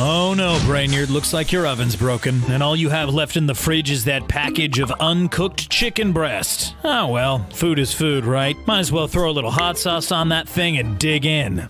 Oh no, Brainerd, looks like your oven's broken, and all you have left in the fridge is that package of uncooked chicken breast. Oh well, food is food, right? Might as well throw a little hot sauce on that thing and dig in.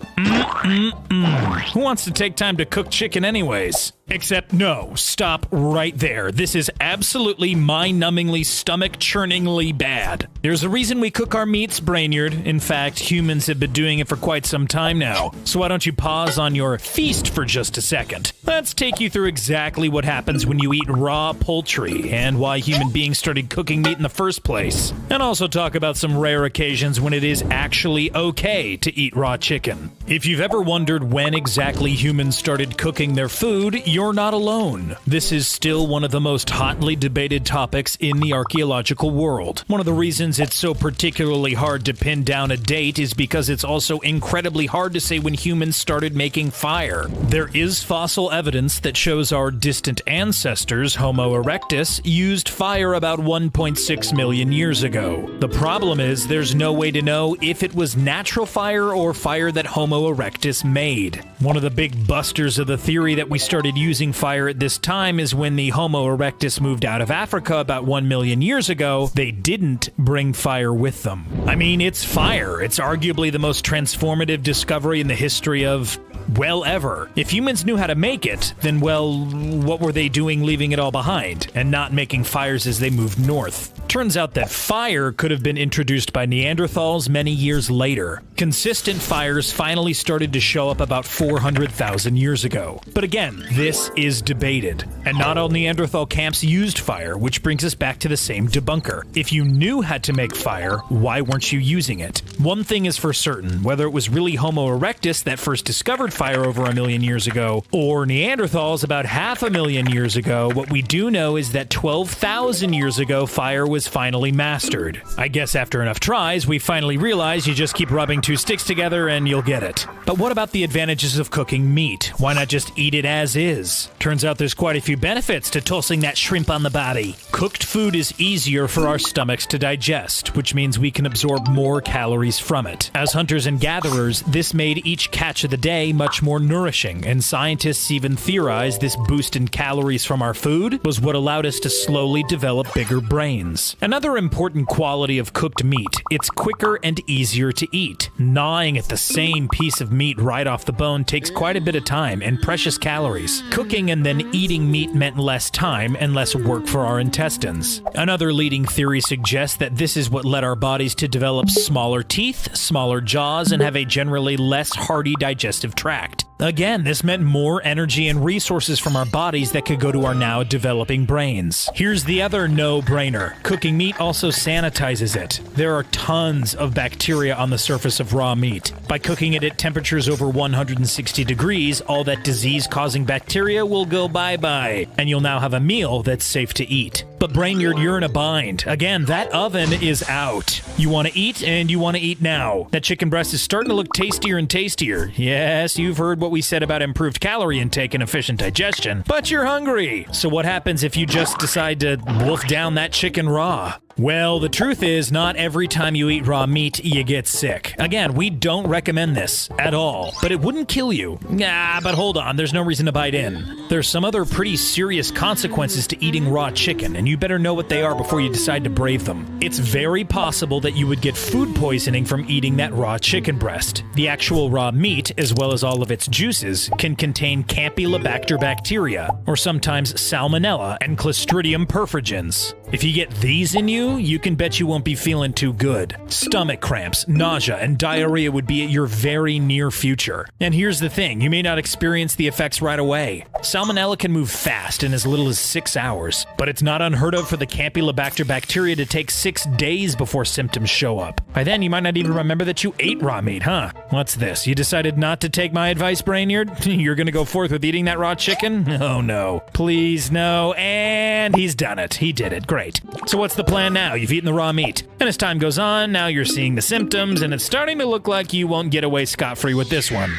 Who wants to take time to cook chicken anyways? Except no, stop right there. This is absolutely mind-numbingly, stomach-churningly bad. There's a reason we cook our meats, Brainerd. In fact, humans have been doing it for quite some time now. So why don't you pause on your feast for just a second? Let's take you through exactly what happens when you eat raw poultry and why human beings started cooking meat in the first place. And also talk about some rare occasions when it is actually okay to eat raw chicken. If you've ever wondered when exactly humans started cooking their food, you're not alone. This is still one of the most hotly debated topics in the archaeological world. One of the reasons it's so particularly hard to pin down a date is because it's also incredibly hard to say when humans started making fire. There is fossil evidence that shows our distant ancestors, Homo erectus, used fire about 1.6 million years ago. The problem is there's no way to know if it was natural fire or fire that Homo erectus made. One of the big busters of the theory that we started using fire at this time is when the Homo erectus moved out of Africa about 1 million years ago, they didn't bring fire with them. I mean, it's fire. It's arguably the most transformative discovery in the history of, well, ever. If humans knew how to make it, then, well, what were they doing leaving it all behind and not making fires as they moved north? Turns out that fire could have been introduced by Neanderthals many years later. Consistent fires finally started to show up about 400,000 years ago. But again, this is debated. And not all Neanderthal camps used fire, which brings us back to the same debunker. If you knew how to make fire, why weren't you using it? One thing is for certain, whether it was really Homo erectus that first discovered fire over 1 million years ago, or Neanderthals about 500,000 years ago, what we do know is that 12,000 years ago, fire was finally mastered. I guess after enough tries, we finally realized you just keep rubbing two sticks together and you'll get it. But what about the advantages of cooking meat? Why not just eat it as is? Turns out there's quite a few benefits to tossing that shrimp on the body. Cooked food is easier for our stomachs to digest, which means we can absorb more calories from it. As hunters and gatherers, this made each catch of the day much more nourishing, and scientists even theorize this boost in calories from our food was what allowed us to slowly develop bigger brains. Another important quality of cooked meat, it's quicker and easier to eat. Gnawing at the same piece of meat right off the bone takes quite a bit of time and precious calories. Cooking and then eating meat meant less time and less work for our intestines. Another leading theory suggests that this is what led our bodies to develop smaller teeth, smaller jaws, and have a generally less hardy digestive tract. Again, this meant more energy and resources from our bodies that could go to our now developing brains. Here's the other no-brainer. Cooking meat also sanitizes it. There are tons of bacteria on the surface of raw meat. By cooking it at temperatures over 160 degrees, all that disease-causing bacteria will go bye-bye, and you'll now have a meal that's safe to eat. But Brainerd, you're in a bind. Again, that oven is out. You want to eat, and you want to eat now. That chicken breast is starting to look tastier and tastier. Yes, you've heard what we said about improved calorie intake and efficient digestion, but you're hungry. So what happens if you just decide to wolf down that chicken raw? Well, the truth is, not every time you eat raw meat, you get sick. Again, we don't recommend this at all, but it wouldn't kill you. But hold on, there's no reason to bite in. There's some other pretty serious consequences to eating raw chicken, and you better know what they are before you decide to brave them. It's very possible that you would get food poisoning from eating that raw chicken breast. The actual raw meat, as well as all of its juices, can contain Campylobacter bacteria, or sometimes Salmonella and Clostridium perfringens. If you get these in you can bet you won't be feeling too good. Stomach cramps, nausea, and diarrhea would be at your very near future. And here's the thing, you may not experience the effects right away. Salmonella can move fast in as little as 6 hours, but it's not unheard of for the Campylobacter bacteria to take 6 days before symptoms show up. By then, you might not even remember that you ate raw meat, huh? What's this? You decided not to take my advice, Brainerd? You're gonna go forth with eating that raw chicken? Oh no. Please, no. And he's done it. He did it. Great. So what's the plan now? You've eaten the raw meat. And as time goes on, now you're seeing the symptoms, and it's starting to look like you won't get away scot-free with this one.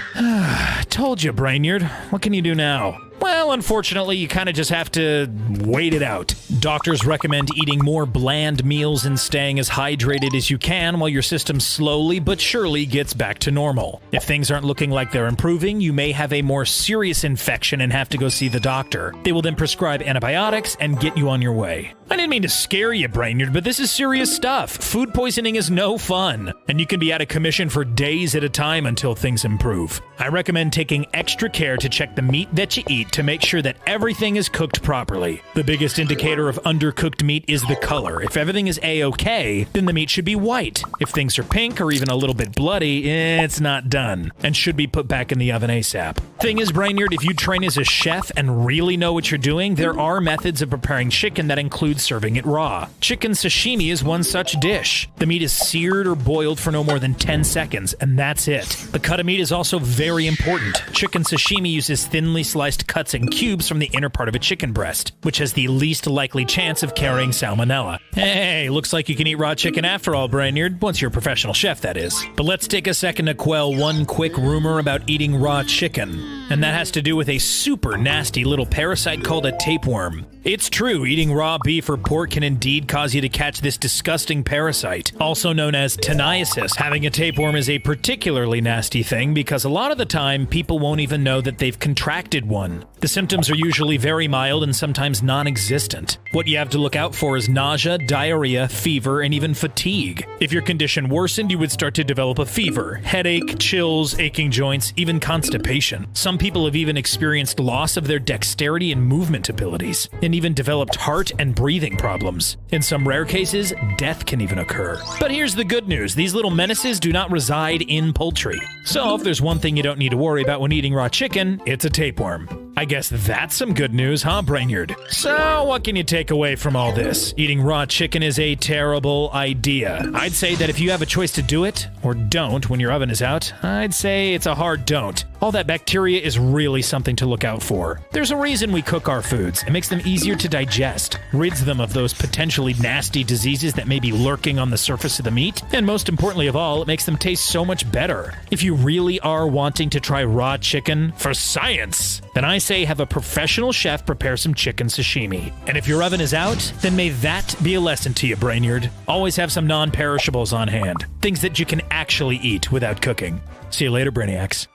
Told you, Brainerd. What can you do now? Well, unfortunately, you kind of just have to wait it out. Doctors recommend eating more bland meals and staying as hydrated as you can while your system slowly but surely gets back to normal. If things aren't looking like they're improving, you may have a more serious infection and have to go see the doctor. They will then prescribe antibiotics and get you on your way. I didn't mean to scare you, Brainerd, but this is serious stuff. Food poisoning is no fun, and you can be out of commission for days at a time until things improve. I recommend taking extra care to check the meat that you eat to make sure that everything is cooked properly. The biggest indicator of undercooked meat is the color. If everything is A-OK, then the meat should be white. If things are pink or even a little bit bloody, it's not done, and should be put back in the oven ASAP. Thing is, Brainerd, if you train as a chef and really know what you're doing, there are methods of preparing chicken that include serving it raw. Chicken sashimi is one such dish. The meat is seared or boiled for no more than 10 seconds, and that's it. The cut of meat is also very important. Chicken sashimi uses thinly sliced cuts and cubes from the inner part of a chicken breast, which has the least likely chance of carrying salmonella. Hey, looks like you can eat raw chicken after all, Brainerd, once you're a professional chef, that is. But let's take a second to quell one quick rumor about eating raw chicken, and that has to do with a super nasty little parasite called a tapeworm. It's true, eating raw beef or pork can indeed cause you to catch this disgusting parasite, also known as teniasis. Having a tapeworm is a particularly nasty thing because a lot of the time, people won't even know that they've contracted one. The symptoms are usually very mild and sometimes non-existent. What you have to look out for is nausea, diarrhea, fever, and even fatigue. If your condition worsened, you would start to develop a fever, headache, chills, aching joints, even constipation. Some people have even experienced loss of their dexterity and movement abilities, and even developed heart and breathing problems. In some rare cases, death can even occur. But here's the good news. These little menaces do not reside in poultry. So if there's one thing you don't need to worry about when eating raw chicken, it's a tapeworm. I guess that's some good news, huh, Brainerd? So what can you take away from all this? Eating raw chicken is a terrible idea. I'd say that if you have a choice to do it, or don't when your oven is out, I'd say it's a hard don't. All that bacteria is really something to look out for. There's a reason we cook our foods. It makes them easier to digest, rids them of those potentially nasty diseases that may be lurking on the surface of the meat, and most importantly of all, it makes them taste so much better. If you really are wanting to try raw chicken for science, then I say have a professional chef prepare some chicken sashimi. And if your oven is out, then may that be a lesson to you, Brainerd. Always have some non-perishables on hand, things that you can actually eat without cooking. See you later, Brainiacs.